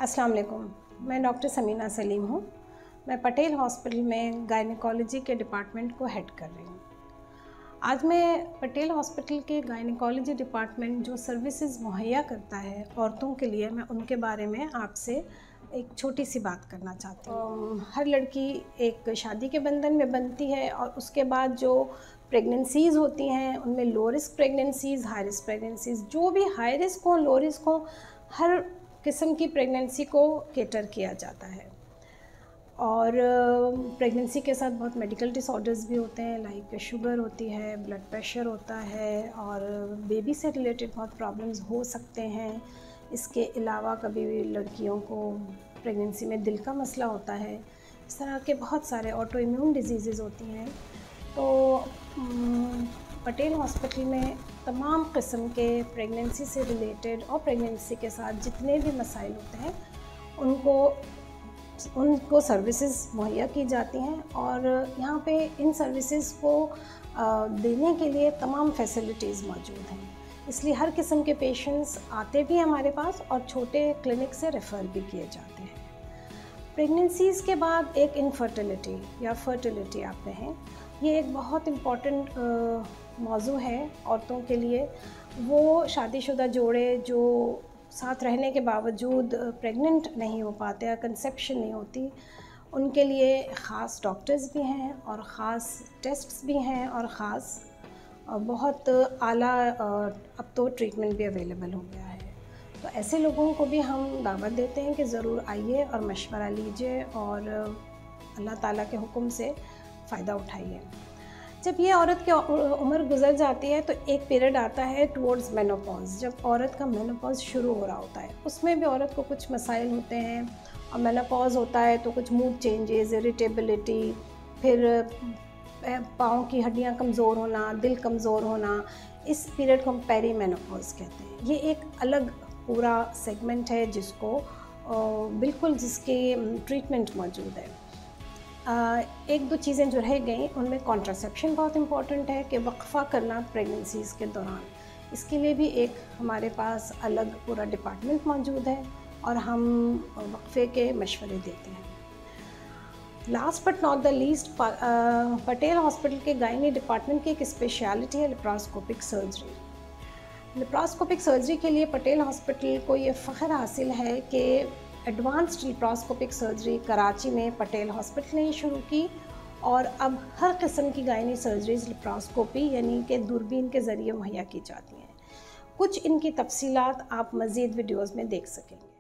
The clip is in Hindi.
अस्सलाम वालेकुम। मैं डॉक्टर समीना सलीम हूँ। मैं पटेल हॉस्पिटल में गायनेकोलॉजी के डिपार्टमेंट को हेड कर रही हूँ। आज मैं पटेल हॉस्पिटल के गायनेकोलॉजी डिपार्टमेंट जो सर्विसेज मुहैया करता है औरतों के लिए, मैं उनके बारे में आपसे एक छोटी सी बात करना चाहती हूँ। हर लड़की एक शादी के बंधन में बनती है और उसके बाद जो प्रेगनेंसीज़ होती हैं उनमें low risk pregnancies, high risk pregnancies, जो भी हाई रिस्क हो, लो रिस्क हो, हर किस्म की प्रेगनेंसी को केटर किया जाता है। और प्रेगनेंसी के साथ बहुत मेडिकल डिसऑर्डर्स भी होते हैं, लाइक शुगर होती है, ब्लड प्रेशर होता है और बेबी से रिलेटेड बहुत प्रॉब्लम्स हो सकते हैं। इसके अलावा कभी भी लड़कियों को प्रेगनेंसी में दिल का मसला होता है। इस तरह के बहुत सारे ऑटो इम्यून डिजीज़ होती हैं। तो पटेल हॉस्पिटल में तमाम किस्म के प्रेगनेंसी से रिलेटेड और प्रेगनेंसी के साथ जितने भी मसाइल होते हैं उनको सर्विसेज मुहैया की जाती हैं और यहाँ पे इन सर्विसेज को देने के लिए तमाम फैसिलिटीज़ मौजूद हैं। इसलिए हर किस्म के पेशेंट्स आते भी हमारे पास और छोटे क्लिनिक से रेफ़र भी किए जाते हैं। प्रेगनेंसीज़ के बाद एक इनफर्टिलिटी या फर्टिलिटी आते हैं। ये एक बहुत इम्पॉर्टेंट मौजू है औरतों के लिए। वो शादीशुदा जोड़े जो साथ रहने के बावजूद प्रेग्नेंट नहीं हो पाते या कंसेप्शन नहीं होती, उनके लिए ख़ास डॉक्टर्स भी हैं और ख़ास टेस्ट्स भी हैं और ख़ास बहुत आला अब तो ट्रीटमेंट भी अवेलेबल हो गया है। तो ऐसे लोगों को भी हम दावत देते हैं कि ज़रूर आइए और मशवरा लीजिए और अल्लाह ताला के हुक्म से फ़ायदा उठाइए। जब ये औरत की उम्र गुजर जाती है तो एक पीरियड आता है टुवर्ड्स मेनोपॉज, जब औरत का मेनोपॉज शुरू हो रहा होता है। उसमें भी औरत को कुछ मसाइल होते हैं और मेनोपॉज होता है तो कुछ मूड चेंजेस, इरिटेबिलिटी, फिर पाँव की हड्डियाँ कमज़ोर होना, दिल कमज़ोर होना, इस पीरियड को हम पेरी मेनोपॉज कहते हैं। ये एक अलग पूरा सेगमेंट है जिसको बिल्कुल जिसकी ट्रीटमेंट मौजूद है। एक दो चीज़ें जो रह गई उनमें कॉन्ट्रासेप्शन बहुत इम्पॉर्टेंट है कि वक्फ़ा करना प्रेगनेंसीज़ के दौरान। इसके लिए भी एक हमारे पास अलग पूरा डिपार्टमेंट मौजूद है और हम वक्फ़े के मशवरे देते हैं। Last but not the least, Patel hospital के गायनी डिपार्टमेंट की एक स्पेशलिटी है लेप्रोस्कोपिक सर्जरी। लेप्रोस्कोपिक सर्जरी के लिए पटेल हॉस्पिटल को ये फ़ख्र हासिल है कि एडवांस्ड लेप्रोस्कोपिक सर्जरी कराची में पटेल हॉस्पिटल ने शुरू की और अब हर किस्म की गायनी सर्जरीज़ लेप्रोस्कोपी यानी कि दूरबीन के ज़रिए मुहैया की जाती हैं। कुछ इनकी तफसीलात आप मज़ीद वीडियोज़ में देख सकेंगे।